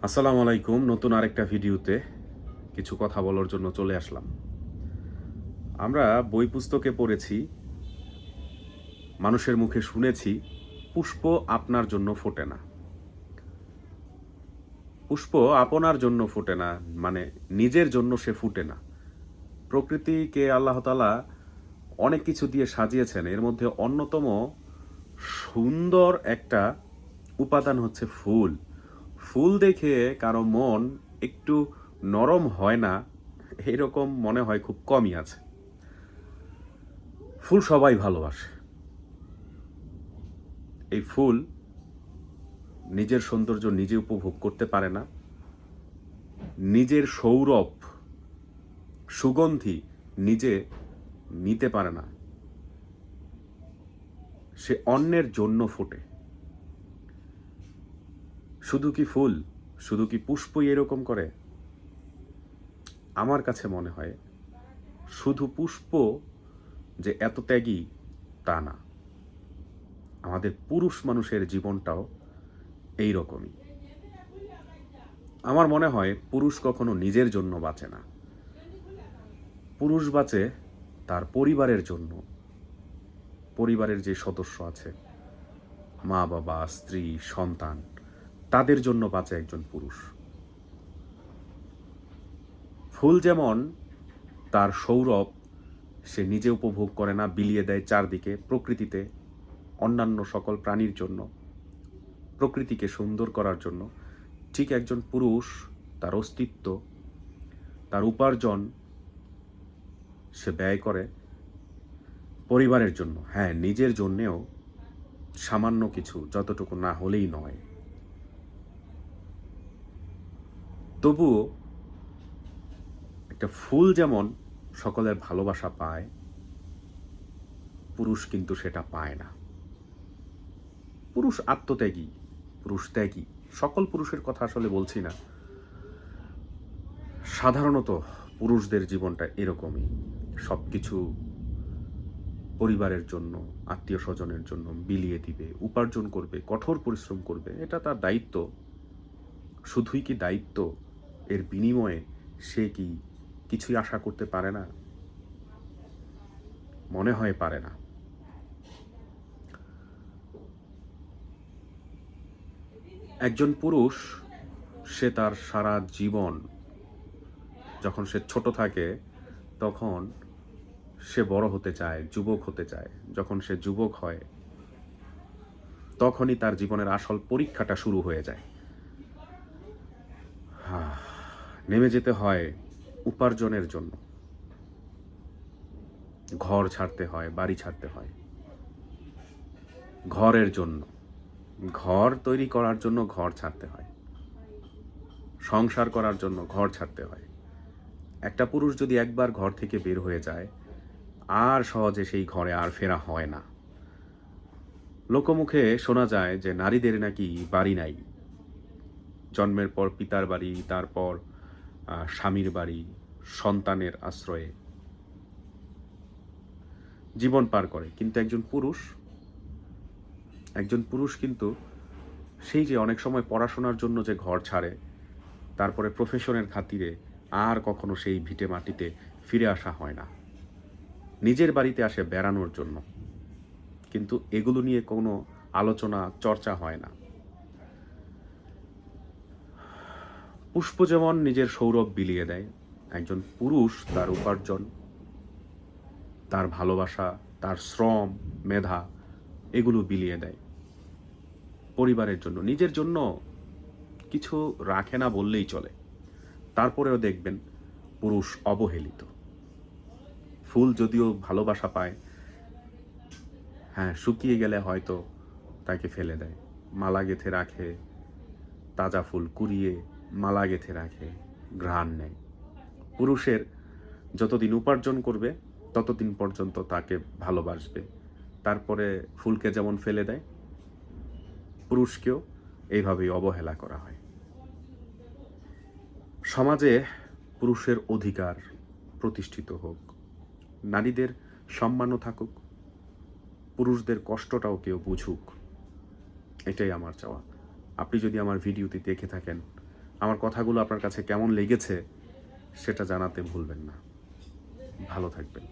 আসসালামু আলাইকুম। নতুন আরেকটা ভিডিওতে কিছু কথা বলার জন্য চলে আসলাম। আমরা বই পুস্তকে পড়েছি, মানুষের মুখে শুনেছি, পুষ্প আপনার জন্য ফোটে না। পুষ্প আপনার জন্য ফোটে না, মানে নিজের জন্য সে ফুটে না। প্রকৃতিকে আল্লাহ তাআলা অনেক কিছু দিয়ে সাজিয়েছেন। এর মধ্যে অন্যতম সুন্দর একটা উপাদান হচ্ছে ফুল। ফুল দেখে কারো মন একটু নরম হয় না, এরকম মনে হয় খুব কমই আছে। ফুল সবাই ভালোবাসে। এই ফুল নিজের সৌন্দর্য নিজে উপভোগ করতে পারে না, নিজের সৌরভ সুগন্ধি নিজে নিতে পারে না, সে অন্যের জন্য ফোটে। শুধু কি ফুল, শুধু কি পুষ্পই এরকম করে? আমার কাছে মনে হয় শুধু পুষ্প যে এত ত্যাগী তা না, আমাদের পুরুষ মানুষের জীবনটাও এই রকমই। আমার মনে হয় পুরুষ কখনো নিজের জন্য বাঁচে না, পুরুষ বাঁচে তার পরিবারের জন্য। পরিবারের যে সদস্য আছে, মা বাবা, স্ত্রী, সন্তান, তাদের জন্য বাঁচে একজন পুরুষ। ফুল যেমন তার সৌরভ সে নিজে উপভোগ করে না, বিলিয়ে দেয় চারদিকে প্রকৃতিতে, অন্যান্য সকল প্রাণীর জন্য, প্রকৃতিকে সুন্দর করার জন্য। ঠিক একজন পুরুষ তার অস্তিত্ব, তার উপার্জন সে ব্যয় করে পরিবারের জন্য। হ্যাঁ, নিজের জন্যেও সামান্য কিছু, যতটুকু না হলেই নয়। তবুও একটা ফুল যেমন সকলের ভালোবাসা পায়, পুরুষ কিন্তু সেটা পায় না। পুরুষ আত্মত্যাগী, পুরুষ ত্যাগী। সকল পুরুষের কথা আসলে বলছি না, সাধারণত পুরুষদের জীবনটা এরকমই। সব কিছু পরিবারের জন্য, আত্মীয় স্বজনের জন্য বিলিয়ে দিবে, উপার্জন করবে, কঠোর পরিশ্রম করবে, এটা তার দায়িত্ব। শুধুই কি দায়িত্ব? এর বিনিময়ে সে কি কিছুই আশা করতে পারে না? মনে হয় পারে না। একজন পুরুষ সে তার সারা জীবন, যখন সে ছোট থাকে তখন সে বড় হতে চায়, যুবক হতে চায়। যখন সে যুবক হয় তখনই তার জীবনের আসল পরীক্ষাটা শুরু হয়ে যায়। নেমে যেতে হয় উপার্জনের জন্য, ঘর ছাড়তে হয়, বাড়ি ছাড়তে হয় ঘরের জন্য, ঘর তৈরি করার জন্য ঘর ছাড়তে হয়, সংসার করার জন্য ঘর ছাড়তে হয়। একটা পুরুষ যদি একবার ঘর থেকে বের হয়ে যায়, আর সহজে সেই ঘরে আর ফেরা হয় না। লোকমুখে শোনা যায় যে নারীদের নাকি বাড়ি নাই, জন্মের পর পিতার বাড়ি, তারপর স্বামীর বাড়ি, সন্তানের আশ্রয়ে জীবন পার করে। কিন্তু একজন পুরুষ কিন্তু সেই যে অনেক সময় পড়াশোনার জন্য যে ঘর ছাড়ে, তারপরে প্রফেশনের খাতিরে আর কখনো সেই ভিটে মাটিতে ফিরে আসা হয় না, নিজের বাড়িতে আসে বেড়ানোর জন্য। কিন্তু এগুলো নিয়ে কোনো আলোচনা চর্চা হয় না। পুষ্প যেমন নিজের সৌরভ বিলিয়ে দেয়, একজন পুরুষ তার উপার্জন, তার ভালোবাসা, তার শ্রম, মেধা এগুলো বিলিয়ে দেয় পরিবারের জন্য। নিজের জন্য কিছু রাখে না বললেই চলে। তারপরেও দেখবেন পুরুষ অবহেলিত। ফুল যদিও ভালোবাসা পায়, হ্যাঁ, শুকিয়ে গেলে হয়তো তাকে ফেলে দেয়, মালা গেঁথে রাখে, তাজা ফুল কুড়িয়ে মালা গেঁথে রাখে, ঘ্রাণ নেয়। পুরুষের যতদিন উপার্জন করবে ততদিন পর্যন্ত তাকে ভালোবাসবে। তারপরে ফুলকে যেমন ফেলে দেয়, পুরুষকেও এইভাবেই অবহেলা করা হয়। সমাজে পুরুষের অধিকার প্রতিষ্ঠিত হোক, নারীদের সম্মানও থাকুক, পুরুষদের কষ্টটাও কেউ বুঝুক, এটাই আমার চাওয়া। আপনি যদি আমার ভিডিওটি দেখে থাকেন, আমার কথাগুলো আপনার কাছে কেমন লেগেছে সেটা জানাতে ভুলবেন না। ভালো থাকবেন।